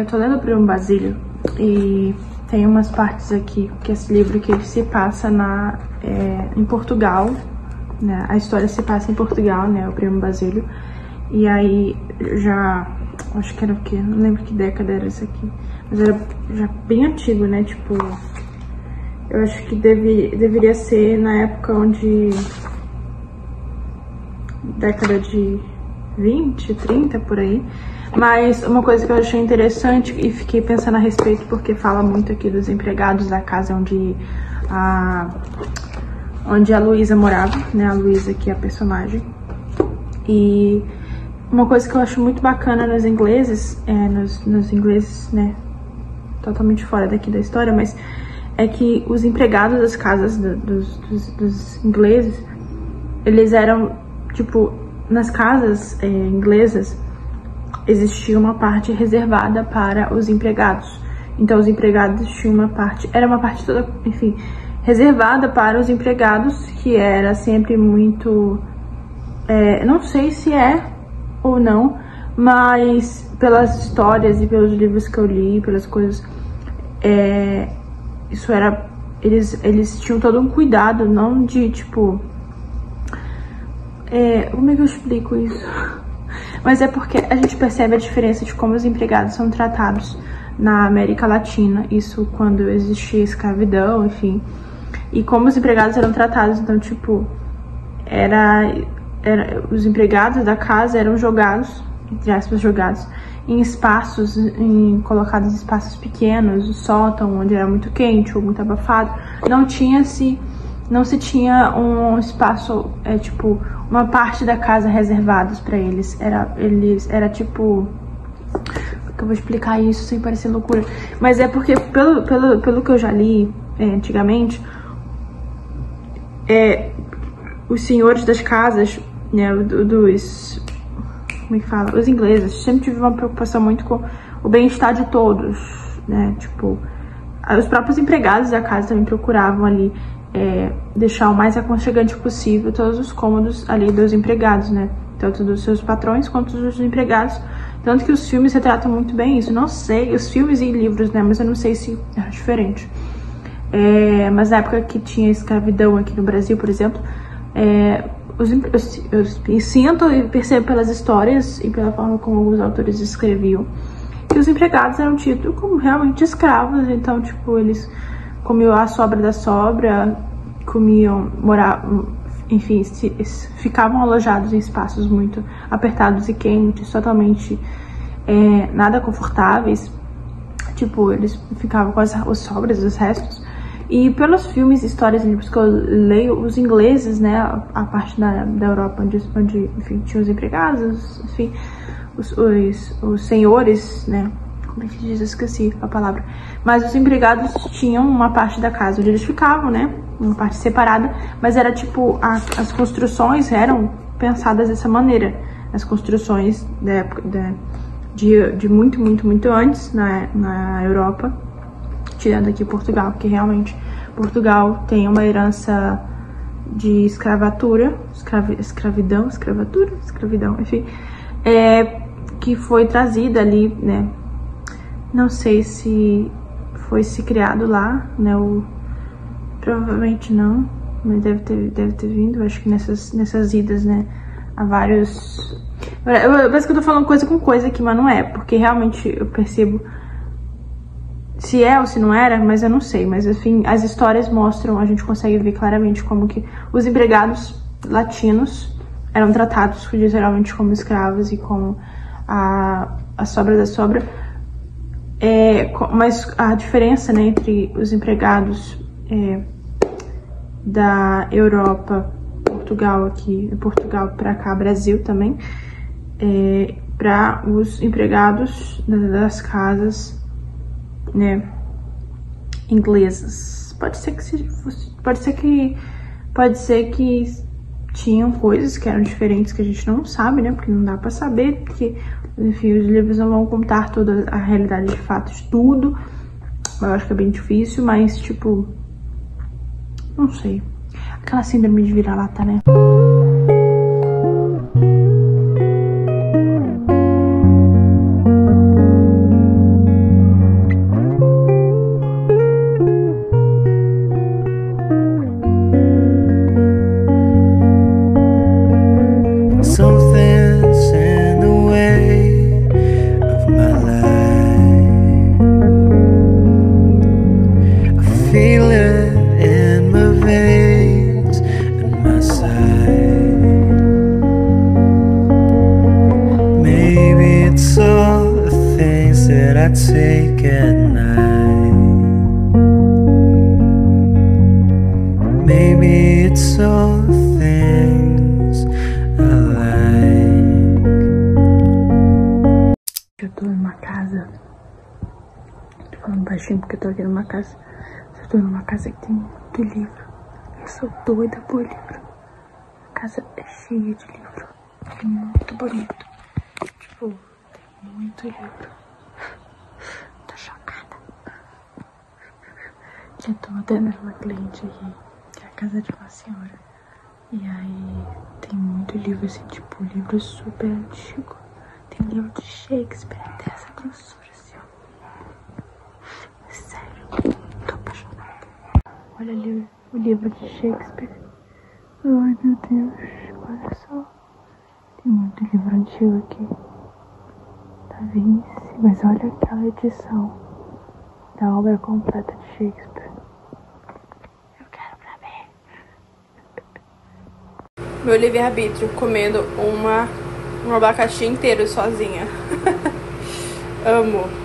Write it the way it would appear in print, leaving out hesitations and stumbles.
eu tô lendo o Primo Basílio e tem umas partes aqui, que esse livro que ele se passa em Portugal, né? A história se passa em Portugal, né? O Primo Basílio. E aí, acho que era o quê? Não lembro que década era isso aqui. Mas era já bem antigo, né? Tipo, eu acho que deveria ser na época onde... década de 20, 30, por aí. Mas uma coisa que eu achei interessante e fiquei pensando a respeito, porque fala muito aqui dos empregados da casa onde a Luísa morava, né? A Luísa, que é a personagem. E uma coisa que eu acho muito bacana nos ingleses, nos ingleses, né? Totalmente fora daqui da história, mas é que os empregados das casas dos ingleses, eles eram, tipo, nas casas inglesas, existia uma parte reservada para os empregados. Então, os empregados tinham uma parte... Era uma parte toda, enfim, reservada para os empregados, que era sempre muito... não sei se é ou não, mas pelas histórias e pelos livros que eu li, pelas coisas... isso era... Eles tinham todo um cuidado, não de, tipo... como é que eu explico isso? Mas é porque a gente percebe a diferença de como os empregados são tratados na América Latina, isso quando existia escravidão, enfim, e como os empregados eram tratados. Então, tipo, os empregados da casa eram jogados, entre aspas, jogados em espaços, colocados em espaços pequenos, o sótão, onde era muito quente ou muito abafado. Não se tinha um espaço, tipo, uma parte da casa reservados para eles. Era tipo... Como que eu vou explicar isso sem parecer loucura? Mas é porque, pelo que eu já li antigamente, os senhores das casas, né, como é que fala? Os ingleses sempre tiveram uma preocupação muito com o bem-estar de todos, né? Tipo, os próprios empregados da casa também procuravam ali deixar o mais aconchegante possível todos os cômodos ali dos empregados, né? Tanto dos seus patrões quanto dos empregados. Tanto que os filmes retratam muito bem isso. Não sei, os filmes e livros, né? Mas eu não sei se era diferente. Mas na época que tinha escravidão aqui no Brasil, por exemplo, eu sinto e percebo pelas histórias e pela forma como os autores escreviam que os empregados eram tidos como realmente escravos. Então, tipo, eles comiam a sobra da sobra, enfim, ficavam alojados em espaços muito apertados e quentes, totalmente nada confortáveis. Tipo, eles ficavam com as sobras, os restos. E pelos filmes, histórias e livros que eu leio, os ingleses, né, a parte da Europa onde enfim, tinha os empregados, enfim, os senhores, né, como é que diz? Eu esqueci a palavra. Mas os empregados tinham uma parte da casa onde eles ficavam, né? Uma parte separada. Mas era tipo, as construções eram pensadas dessa maneira. As construções da época de muito, muito, muito antes na Europa. Tirando aqui Portugal, porque realmente Portugal tem uma herança de escravatura, escravidão, enfim. Que foi trazida ali, né? Não sei se foi criado lá, né? Provavelmente não, mas deve ter vindo, acho que nessas idas, né? Há vários... Parece que eu tô falando coisa com coisa aqui, mas não é, porque realmente eu percebo se é ou se não era, mas eu não sei. Mas, enfim, as histórias mostram, a gente consegue ver claramente como que os empregados latinos eram tratados geralmente como escravos e como a sobra da sobra. Mas a diferença, né, entre os empregados da Europa, Portugal para cá, Brasil também, para os empregados das casas, né, inglesas. Pode ser que tinham coisas que eram diferentes que a gente não sabe, né, porque não dá para saber, porque, enfim, os livros não vão contar toda a realidade de fato de tudo. Eu acho que é bem difícil, mas, tipo, não sei. Aquela síndrome de vira-lata, né? I take at night. Maybe it's all the things I like. Eu tô numa casa. Tô falando baixinho porque eu tô aqui numa casa. Eu tô numa casa que tem muito livro. Eu sou doida por livro. A casa é cheia de livro. É muito bonito. Tipo, tem muito livro. Tô chocada. Eu tô atendendo uma cliente aqui, que é a casa de uma senhora. E aí tem muito livro, assim, tipo, livro super antigo. Tem livro de Shakespeare, dessa grossura, assim, ó. Sério, tô apaixonada. Olha ali o livro de Shakespeare. Ai, meu Deus, olha só. Tem muito livro antigo aqui. Da Vinci, mas olha aquela edição da obra completa de Shakespeare. Eu quero pra ver. Meu livre-arbítrio comendo um abacaxi inteiro sozinha. Amo.